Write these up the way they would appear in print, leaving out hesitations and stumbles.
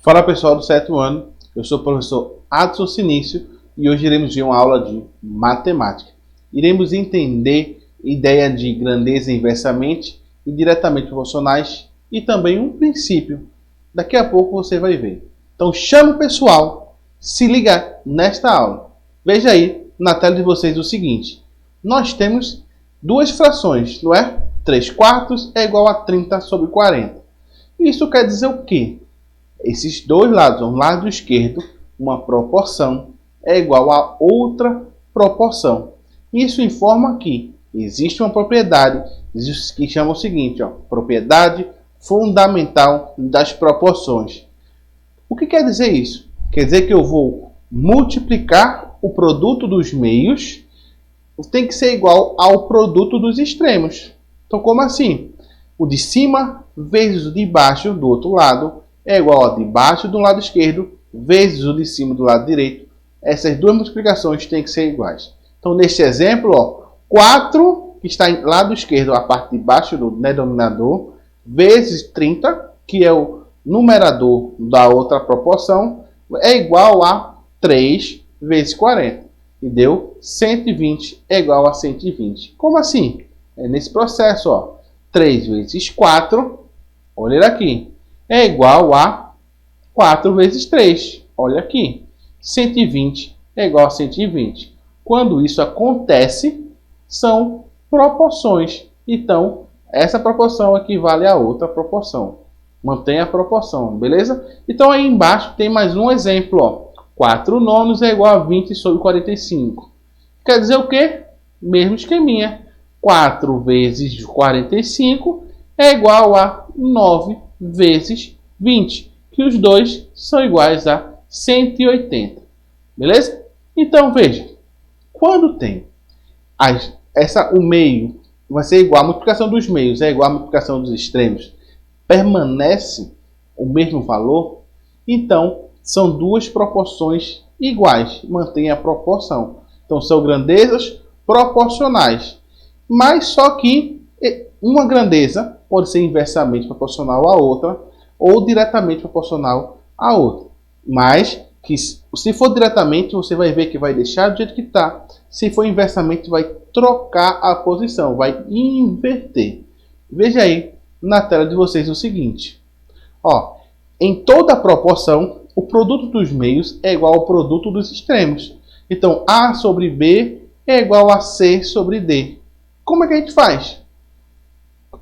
Fala pessoal do 7º ano, eu sou o professor Adson Sinício e hoje iremos ver uma aula de matemática. Iremos entender ideia de grandeza inversamente e diretamente proporcionais e também um princípio. Daqui a pouco você vai ver. Então chama o pessoal, se liga nesta aula. Veja aí na tela de vocês o seguinte. Nós temos duas frações, não é? 3/4 é igual a 30 sobre 40. Isso quer dizer o quê? Esses dois lados, um lado esquerdo, uma proporção é igual a outra proporção. Isso informa que existe uma propriedade que chama o seguinte, propriedade fundamental das proporções. O que quer dizer isso? Quer dizer que eu vou multiplicar o produto dos meios, tem que ser igual ao produto dos extremos. Então, como assim? O de cima vezes o de baixo do outro lado é igual ao de baixo do lado esquerdo vezes o de cima do lado direito. Essas duas multiplicações têm que ser iguais. Então, neste exemplo, 4, que está em lado esquerdo, a parte de baixo do denominador, vezes 30, que é o numerador da outra proporção, é igual a 3 vezes 40. E deu 120 é igual a 120. Como assim? É nesse processo, 3 vezes 4, olha aqui, é igual a 4 vezes 3. Olha aqui. 120 é igual a 120. Quando isso acontece, são proporções. Então, essa proporção equivale a outra proporção. Mantenha a proporção, beleza? Então, aí embaixo tem mais um exemplo. 4 nonos é igual a 20 sobre 45. Quer dizer o quê? Mesmo esqueminha. 4 vezes 45 é igual a 9 vezes 20, que os dois são iguais a 180. Beleza? Então, veja. Quando tem o meio vai ser igual, a multiplicação dos meios é igual à multiplicação dos extremos, permanece o mesmo valor, então são duas proporções iguais, mantém a proporção. Então, são grandezas proporcionais. Mas só que uma grandeza pode ser inversamente proporcional à outra ou diretamente proporcional à outra. Mas que se for diretamente, você vai ver que vai deixar do jeito que está. Se for inversamente, vai trocar a posição, vai inverter. Veja aí na tela de vocês o seguinte. Em toda proporção, o produto dos meios é igual ao produto dos extremos. Então, A sobre B é igual a C sobre D. Como é que a gente faz?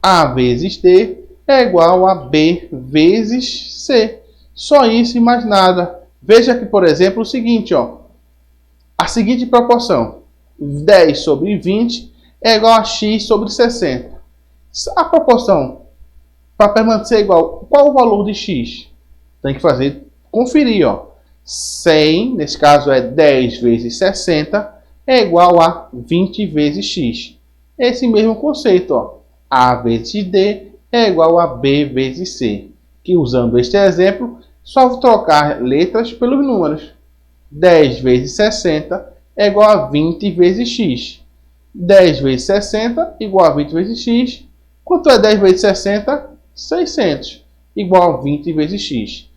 A vezes D é igual a B vezes C. Só isso e mais nada. Veja aqui, por exemplo, o seguinte. A seguinte proporção. 10 sobre 20 é igual a x sobre 60. A proporção, para permanecer igual, qual o valor de x? Tem que conferir. 100, nesse caso é 10 vezes 60, é igual a 20 vezes x. Esse mesmo conceito, A vezes D é igual a B vezes C. Que usando este exemplo, só vou trocar letras pelos números. 10 vezes 60 é igual a 20 vezes x. 10 vezes 60 igual a 20 vezes x. Quanto é 10 vezes 60? 600. Igual a 20 vezes x.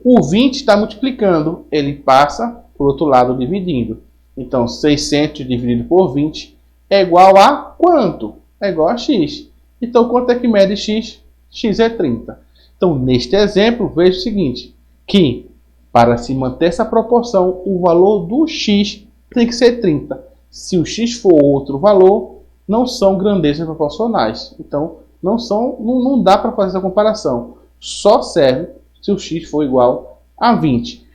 O 20 está multiplicando. Ele passa para o outro lado dividindo. Então, 600 dividido por 20 é igual a quanto? É igual a x. Então, quanto é que mede x? X é 30. Então, neste exemplo, veja o seguinte, que para se manter essa proporção, o valor do x tem que ser 30. Se o x for outro valor, não são grandezas proporcionais. Então, não dá para fazer essa comparação. Só serve se o x for igual a 20.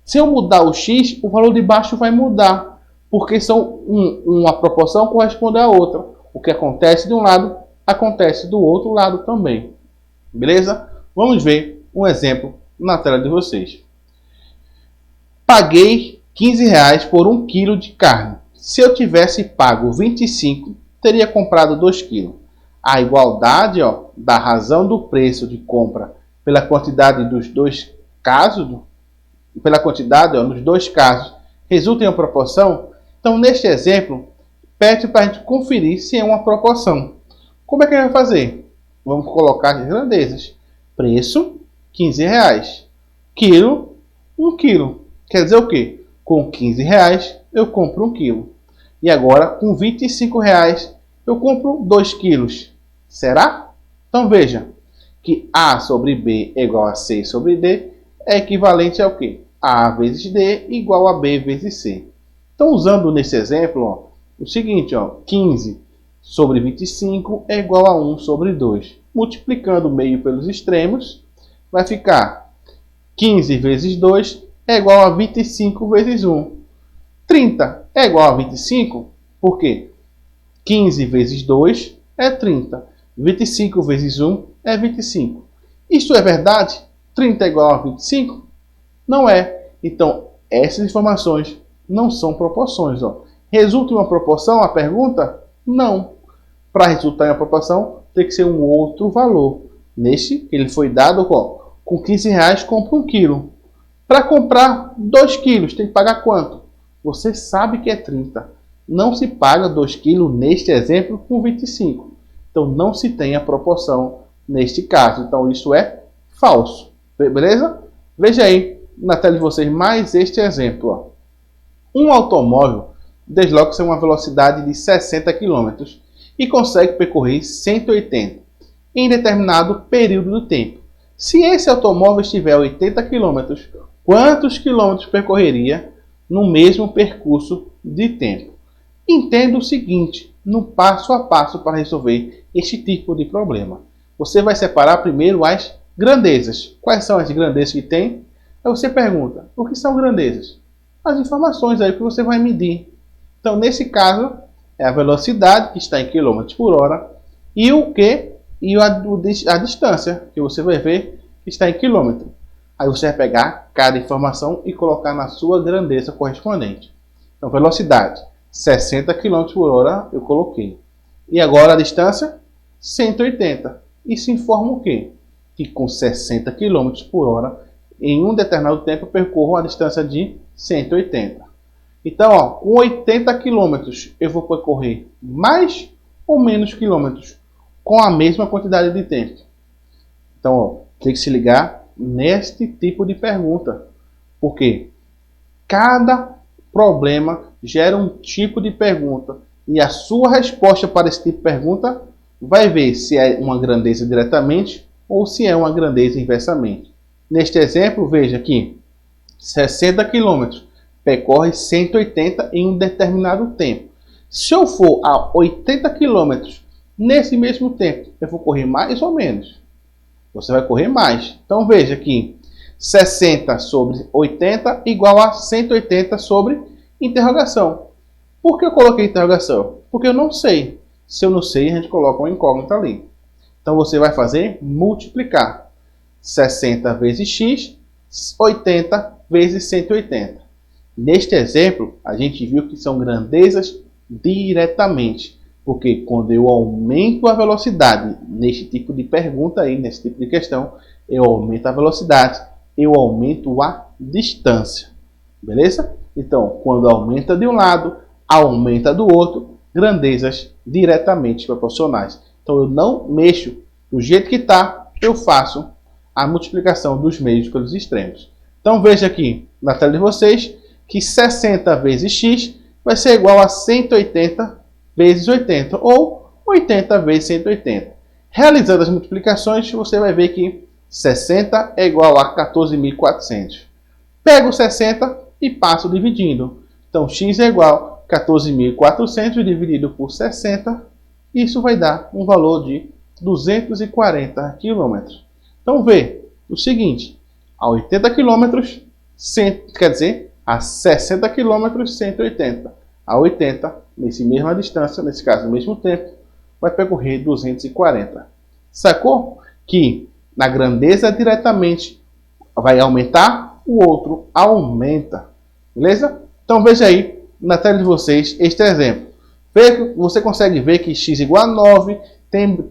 Se eu mudar o x, o valor de baixo vai mudar, porque uma proporção corresponde à outra. O que acontece de um lado, acontece do outro lado também. Beleza? Vamos ver um exemplo na tela de vocês. Paguei R$15 por 1 kg de carne. Se eu tivesse pago 25, teria comprado 2 kg. A igualdade da razão do preço de compra pela quantidade dos dois casos, nos dois casos, resulta em uma proporção. Então, neste exemplo, pede para a gente conferir se é uma proporção. Como é que a gente vai fazer? Vamos colocar as grandezas. Preço, R$15. quilo, 1 quilo. Quer dizer o quê? Com 15 reais eu compro 1 quilo. E agora com 25 reais eu compro 2 quilos. Será? Então veja que A sobre B é igual a C sobre D é equivalente ao quê? A vezes D igual a B vezes C. Então usando nesse exemplo, ó, o seguinte, ó, 15 sobre 25 é igual a 1 sobre 2. Multiplicando o meio pelos extremos, vai ficar 15 vezes 2 é igual a 25 vezes 1. 30 é igual a 25, por quê? 15 vezes 2 é 30. 25 vezes 1 é 25. Isso é verdade? 30 é igual a 25? Não é. Então, essas informações não são proporções. Ó. Resulta em uma proporção a pergunta? Não. Para resultar em uma proporção, tem que ser um outro valor. Neste, ele foi dado com 15 reais, compra 1 quilo. Para comprar 2 quilos, tem que pagar quanto? Você sabe que é 30. Não se paga 2 quilos, neste exemplo, com 25. Então, não se tem a proporção neste caso. Então, isso é falso. Beleza? Veja aí na tela de vocês mais este exemplo. Ó. Um automóvel desloca-se a uma velocidade de 60 km e consegue percorrer 180 em determinado período do tempo. Se esse automóvel estiver a 80 km, quantos quilômetros percorreria no mesmo percurso de tempo? Entenda o seguinte, no passo a passo para resolver este tipo de problema. Você vai separar primeiro as grandezas. Quais são as grandezas que tem? Aí você pergunta, o que são grandezas? As informações aí que você vai medir. Então, nesse caso, é a velocidade, que está em km por hora, e o que? E a distância, que você vai ver que está em quilômetro. Aí você vai pegar cada informação e colocar na sua grandeza correspondente. Então, velocidade, 60 km por hora, eu coloquei. E agora a distância, 180. Isso informa o quê? Que com 60 km por hora, em um determinado tempo, eu percorro a distância de 180. Então, ó, com 80 km, eu vou percorrer mais ou menos quilômetros com a mesma quantidade de tempo. Então, ó, tem que se ligar neste tipo de pergunta. Porque cada problema gera um tipo de pergunta. E a sua resposta para esse tipo de pergunta vai ver se é uma grandeza diretamente ou se é uma grandeza inversamente. Neste exemplo, veja aqui, 60 km percorre 180 em um determinado tempo. Se eu for a 80 km nesse mesmo tempo, eu vou correr mais ou menos? Você vai correr mais. Então veja aqui, 60 sobre 80 igual a 180 sobre interrogação. Por que eu coloquei interrogação? Porque eu não sei. Se eu não sei, a gente coloca uma incógnita ali. Então você vai fazer multiplicar. 60 vezes x, 80 vezes 180. Neste exemplo, a gente viu que são grandezas diretamente. Porque quando eu aumento a velocidade neste tipo de pergunta aí, nesse tipo de questão, eu aumento a velocidade, eu aumento a distância. Beleza? Então, quando aumenta de um lado, aumenta do outro, grandezas diretamente proporcionais. Então, eu não mexo do jeito que está, eu faço a multiplicação dos meios pelos extremos. Então, veja aqui na tela de vocês que 60 vezes x vai ser igual a 180 vezes 80, ou 80 vezes 180. Realizando as multiplicações, você vai ver que 60 é igual a 14.400. Pego o 60 e passo dividindo. Então, x é igual a 14.400 dividido por 60. Isso vai dar um valor de 240 km. Então, vê o seguinte, a 80 km, quer dizer, a 60 km, 180. A 80, nessa mesma distância, nesse caso, no mesmo tempo, vai percorrer 240. Sacou? Que na grandeza diretamente vai aumentar, o outro aumenta. Beleza? Então veja aí na tela de vocês este exemplo. Você consegue ver que x igual a 9,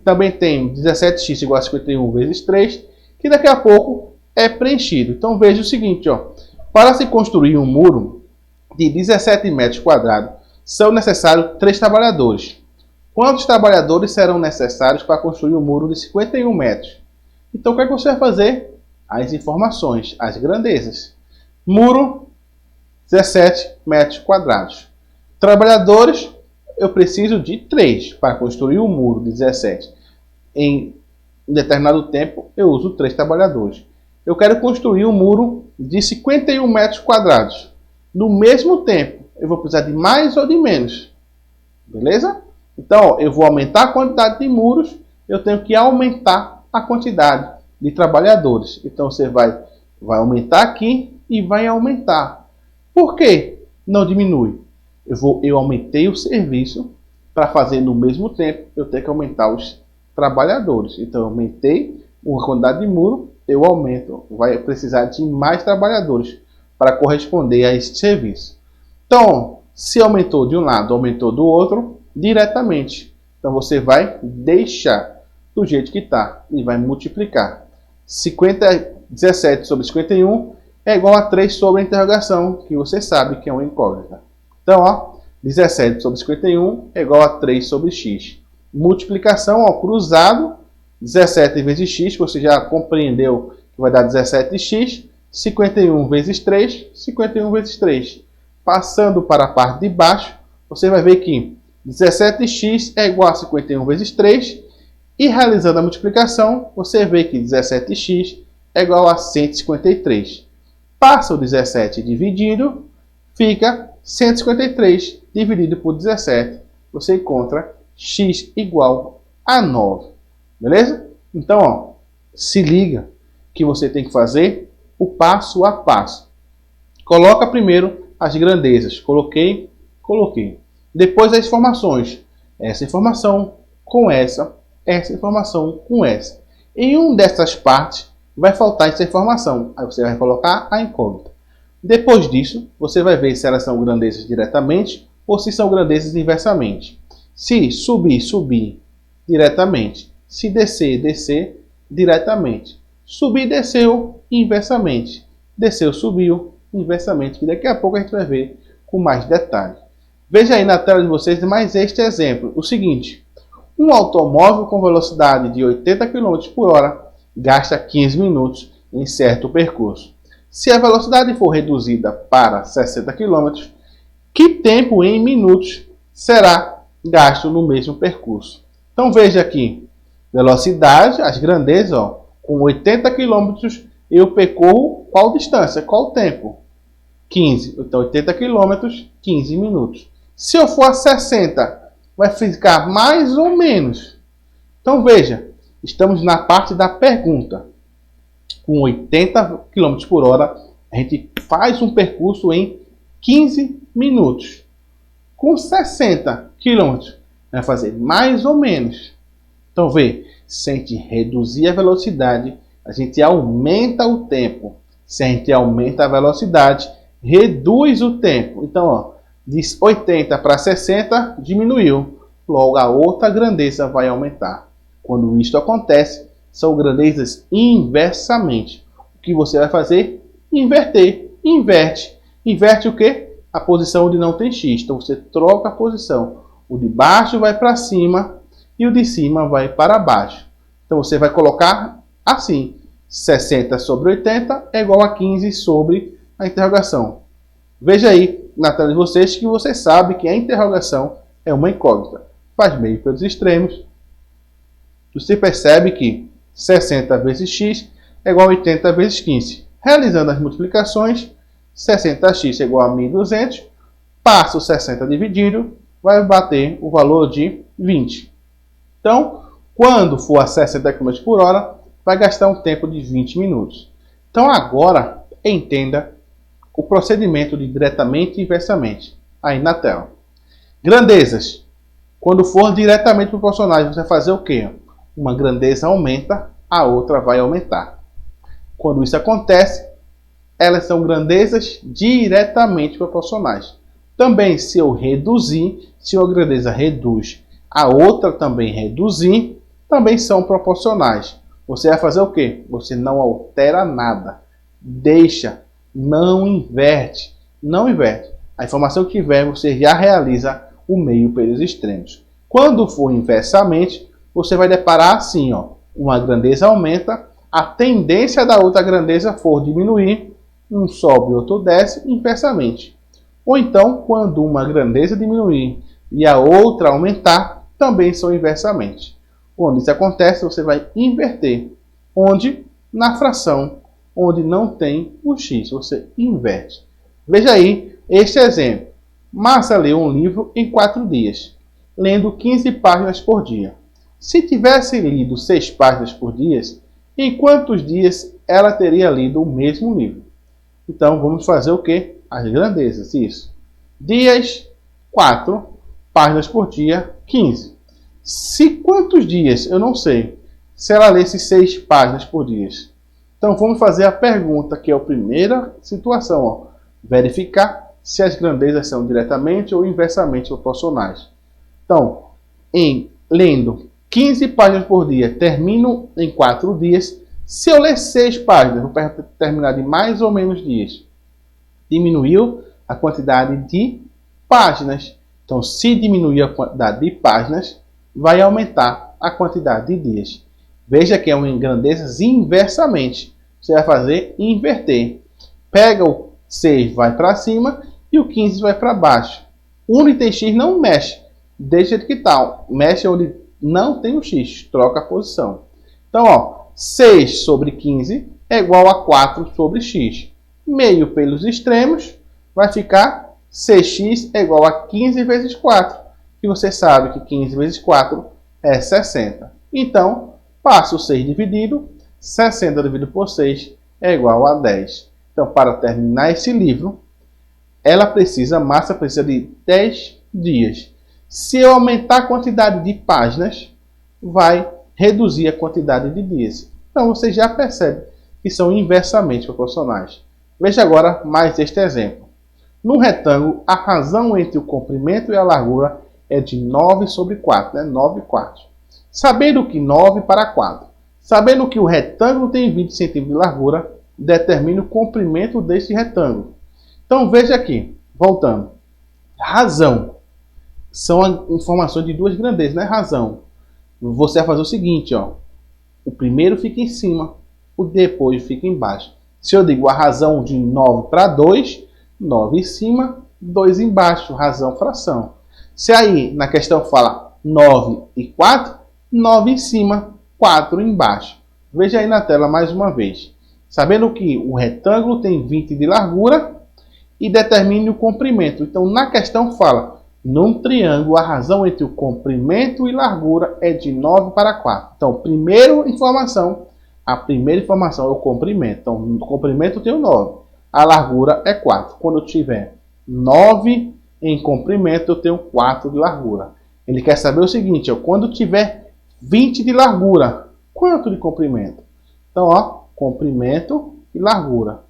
também tem 17x igual a 51 vezes 3, que daqui a pouco é preenchido. Então veja o seguinte, ó, para se construir um muro de 17 metros quadrados, são necessários 3 trabalhadores. Quantos trabalhadores serão necessários para construir um muro de 51 metros? Então, o que é que você vai fazer? as informações, as grandezas. Muro, 17 metros quadrados. Trabalhadores, eu preciso de 3 para construir um muro de 17. Em determinado tempo, eu uso 3 trabalhadores. Eu quero construir um muro de 51 metros quadrados. No mesmo tempo, eu vou precisar de mais ou de menos. Beleza? Então, eu vou aumentar a quantidade de muros, eu tenho que aumentar a quantidade de trabalhadores. Então, você vai aumentar aqui e vai aumentar. Por quê? Não diminui. Eu aumentei o serviço para fazer no mesmo tempo, eu tenho que aumentar os trabalhadores. Então, eu aumentei a quantidade de muro, eu aumento. Vai precisar de mais trabalhadores para corresponder a esse serviço. Então, se aumentou de um lado, aumentou do outro, diretamente. Então, você vai deixar do jeito que está e vai multiplicar. 17 sobre 51 é igual a 3 sobre a interrogação, que você sabe que é uma incógnita. Então, ó, 17 sobre 51 é igual a 3 sobre x. Multiplicação, ó, cruzado, 17 vezes x, você já compreendeu que vai dar 17x, 51 vezes 3, 51 vezes 3. Passando para a parte de baixo, você vai ver que 17x é igual a 51 vezes 3, e realizando a multiplicação, você vê que 17x é igual a 153. Passa o 17 dividido, fica 153 dividido por 17. Você encontra x igual a 9. Beleza? Então, ó, se liga que você tem que fazer o passo a passo. Coloca primeiro as grandezas. Coloquei. Depois as informações. Essa informação com essa informação com essa. Em uma dessas partes vai faltar essa informação. Aí você vai colocar a incógnita. Depois disso, você vai ver se elas são grandezas diretamente ou se são grandezas inversamente. Se subir diretamente. Se descer diretamente. Subir, desceu inversamente. Desceu, subiu inversamente. Que daqui a pouco a gente vai ver com mais detalhe. Veja aí na tela de vocês mais este exemplo. O seguinte. Um automóvel com velocidade de 80 km por hora gasta 15 minutos em certo percurso. Se a velocidade for reduzida para 60 km, que tempo em minutos será gasto no mesmo percurso? Então veja aqui, velocidade, as grandezas, ó, com 80 km eu percorro qual distância, qual tempo? 15. Então 80 km, 15 minutos. Se eu for a 60, vai ficar mais ou menos. Então veja, estamos na parte da pergunta. Com 80 km por hora, a gente faz um percurso em 15 minutos. Com 60 km, vai fazer mais ou menos. Então vê, se a gente reduzir a velocidade, a gente aumenta o tempo. Se a gente aumenta a velocidade, reduz o tempo. Então, ó, de 80 para 60, diminuiu. Logo, a outra grandeza vai aumentar. Quando isto acontece, são grandezas inversamente. O que você vai fazer? Inverter. Inverte. Inverte o quê? A posição onde não tem x. Então, você troca a posição. O de baixo vai para cima e o de cima vai para baixo. Então, você vai colocar assim. 60 sobre 80 é igual a 15 sobre a interrogação. Veja aí na tela de vocês que você sabe que a interrogação é uma incógnita. Faz meio pelos extremos. Você percebe que 60 vezes x é igual a 80 vezes 15. Realizando as multiplicações, 60x é igual a 1.200. Passa o 60 dividido, vai bater o valor de 20. Então, quando for a 60 km por hora, vai gastar um tempo de 20 minutos. Então, agora, entenda o procedimento de diretamente e inversamente. Aí na tela. Grandezas. Quando for diretamente proporcionais, você vai fazer o quê? Uma grandeza aumenta, a outra vai aumentar. Quando isso acontece, elas são grandezas diretamente proporcionais. Também, se eu reduzir, se uma grandeza reduz, a outra também reduzir, também são proporcionais. Você vai fazer o quê? Você não altera nada. Deixa, não inverte. Não inverte. A informação que tiver, você já realiza o meio pelos extremos. Quando for inversamente, você vai deparar assim, ó, uma grandeza aumenta, a tendência da outra grandeza for diminuir, um sobe e outro desce inversamente. Ou então, quando uma grandeza diminuir e a outra aumentar, também são inversamente. Quando isso acontece, você vai inverter. Onde? Na fração onde não tem o x, você inverte. Veja aí este exemplo. Márcia leu um livro em 4 dias, lendo 15 páginas por dia. Se tivesse lido 6 páginas por dia, em quantos dias ela teria lido o mesmo livro? Então, vamos fazer o quê? As grandezas, isso. Dias, 4. Páginas por dia, 15. Se quantos dias? Eu não sei. Se ela lesse 6 páginas por dia. Então, vamos fazer a pergunta, que é a primeira situação. Ó. Verificar se as grandezas são diretamente ou inversamente proporcionais. Então, lendo 15 páginas por dia, termino em 4 dias. Se eu ler 6 páginas, vou terminar de mais ou menos dias. Diminuiu a quantidade de páginas. Então, se diminuir a quantidade de páginas, vai aumentar a quantidade de dias. Veja que é uma grandezas inversamente. Você vai fazer inverter. Pega o 6, vai para cima, e o 15 vai para baixo. O item x não mexe. Deixa que tal. Mexe onde não tem o x. Troca a posição. Então, ó, 6 sobre 15 é igual a 4 sobre x. Meio pelos extremos vai ficar 6x é igual a 15 vezes 4. E você sabe que 15 vezes 4 é 60. Então, passa o 6 dividido. 60 dividido por 6 é igual a 10. Então, para terminar esse livro, Márcia precisa de 10 dias. Se eu aumentar a quantidade de páginas, vai reduzir a quantidade de dias. Então, você já percebe que são inversamente proporcionais. Veja agora mais este exemplo. No retângulo, a razão entre o comprimento e a largura é de 9 sobre 4, 9 quartos. Sabendo que 9 para 4, sabendo que o retângulo tem 20 centímetros de largura, determine o comprimento deste retângulo. Então veja aqui, voltando. Razão. São informações de duas grandezas, né? Razão. Você vai fazer o seguinte, ó. O primeiro fica em cima, o depois fica embaixo. Se eu digo a razão de 9 para 2, 9 em cima, 2 embaixo, razão, fração. Se aí na questão fala 9 e 4, 9 em cima, 4 embaixo. Veja aí na tela mais uma vez. Sabendo que o retângulo tem 20 de largura e determine o comprimento. Então na questão fala, num triângulo a razão entre o comprimento e largura é de 9 para 4. Então a primeira informação é o comprimento. Então no comprimento eu tenho 9. A largura é 4. Quando eu tiver 9 em comprimento, eu tenho 4 de largura. Ele quer saber o seguinte, ó, quando tiver 20 de largura, quanto de comprimento? Então, ó, comprimento e largura.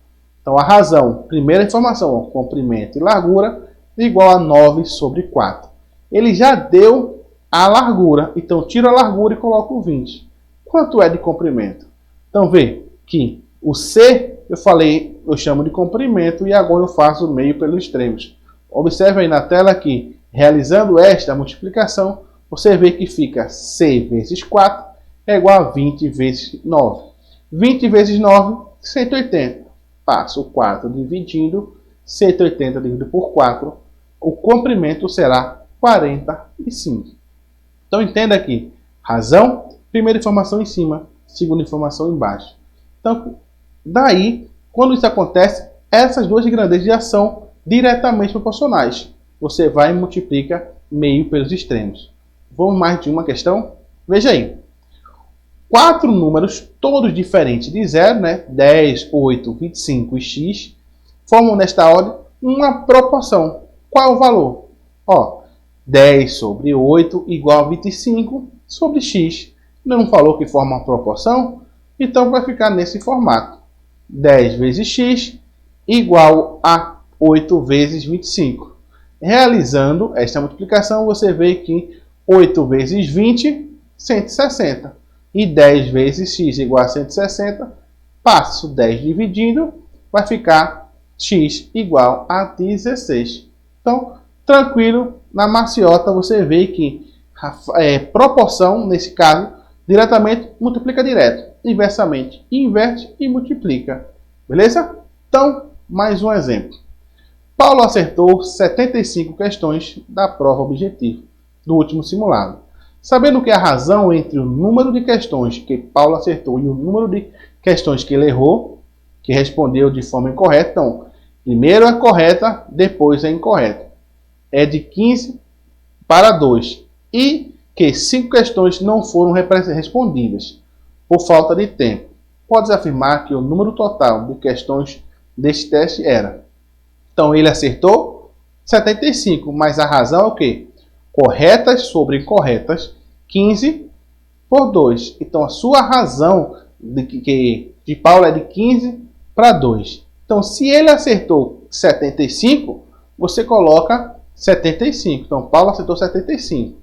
Então, a razão, primeira informação, ó, comprimento e largura, igual a 9 sobre 4. Ele já deu a largura, então tira a largura e coloca o 20. Quanto é de comprimento? Então, vê que o C, eu chamo de comprimento e agora eu faço o meio pelos extremos. Observe aí na tela que, realizando esta multiplicação, você vê que fica C vezes 4 é igual a 20 vezes 9. 20 vezes 9, 180. Passo o 4 dividindo, 180 dividido por 4, o comprimento será 45. Então entenda aqui, razão, primeira informação em cima, segunda informação embaixo. Então, daí, quando isso acontece, essas duas grandezas já são diretamente proporcionais. Você vai e multiplica meio pelos extremos. Vamos mais de uma questão? Veja aí. 4 números, todos diferentes de 0, né? 10, 8, 25 e x, formam nesta ordem uma proporção. Qual é o valor? Ó, 10 sobre 8 igual a 25 sobre x. Não falou que forma uma proporção? Então vai ficar nesse formato. 10 vezes x igual a 8 vezes 25. Realizando esta multiplicação, você vê que 8 vezes 20, 160. E 10 vezes x igual a 160, passo 10 dividindo, vai ficar x igual a 16. Então, tranquilo, na maciota você vê que proporção, nesse caso, Diretamente, multiplica direto. Inversamente, inverte e multiplica. Beleza? Então, mais um exemplo. Paulo acertou 75 questões da prova objetiva do último simulado. Sabendo que a razão entre o número de questões que Paulo acertou e o número de questões que ele errou, que respondeu de forma incorreta, então, primeiro é correta, depois é incorreta. É de 15 para 2. E que 5 questões não foram respondidas por falta de tempo. Pode afirmar que o número total de questões deste teste era. Então ele acertou 75, mas a razão é o quê? Corretas sobre incorretas, 15 por 2. Então a sua razão de Paulo é de 15 para 2. Então se ele acertou 75, você coloca 75. Então Paulo acertou 75.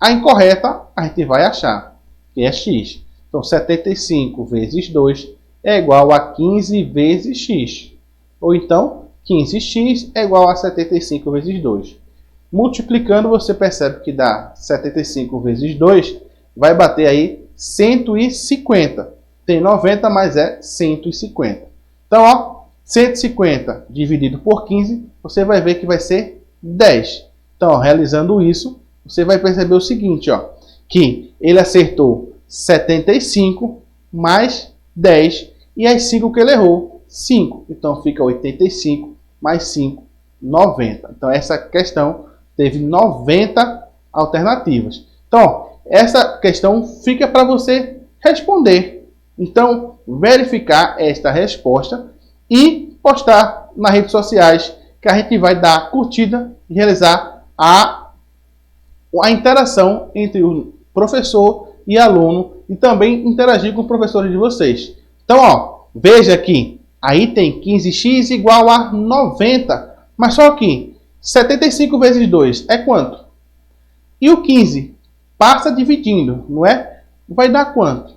A incorreta a gente vai achar, que é x. Então 75 vezes 2 é igual a 15 vezes x. Ou então 15x é igual a 75 vezes 2. Multiplicando, você percebe que dá 75 vezes 2, vai bater aí 150. Tem 90, mas é 150. Então, ó, 150 dividido por 15, você vai ver que vai ser 10. Então, ó, realizando isso, você vai perceber o seguinte, ó, que ele acertou 75 mais 10 e as 5 que ele errou, 5. Então, fica 85 mais 5, 90. Então, essa questão teve 90 alternativas. Então, essa questão fica para você responder. Então, verificar esta resposta e postar nas redes sociais, que a gente vai dar curtida e realizar a interação entre o professor e aluno e também interagir com os professores de vocês. Então, ó, veja aqui. Aí tem 15x igual a 90. Mas só que 75 vezes 2 é quanto? E o 15 passa dividindo, não é? Vai dar quanto?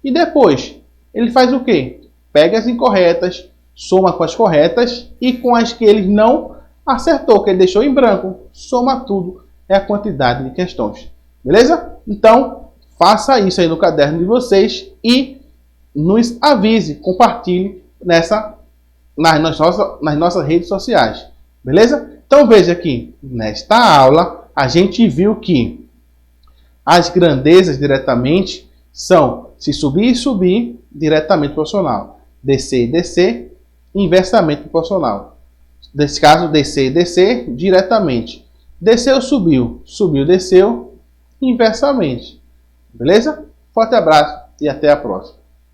E depois, ele faz o quê? Pega as incorretas, soma com as corretas e com as que ele não acertou, que ele deixou em branco, soma tudo. É a quantidade de questões. Beleza? Então, faça isso aí no caderno de vocês e nos avise, compartilhe nas nossas redes sociais. Beleza? Então veja aqui, nesta aula, a gente viu que as grandezas diretamente são se subir e subir, diretamente proporcional. Descer e descer, inversamente proporcional. Nesse caso, descer e descer, diretamente. Desceu, subiu. Subiu, desceu, inversamente. Beleza? Forte abraço e até a próxima.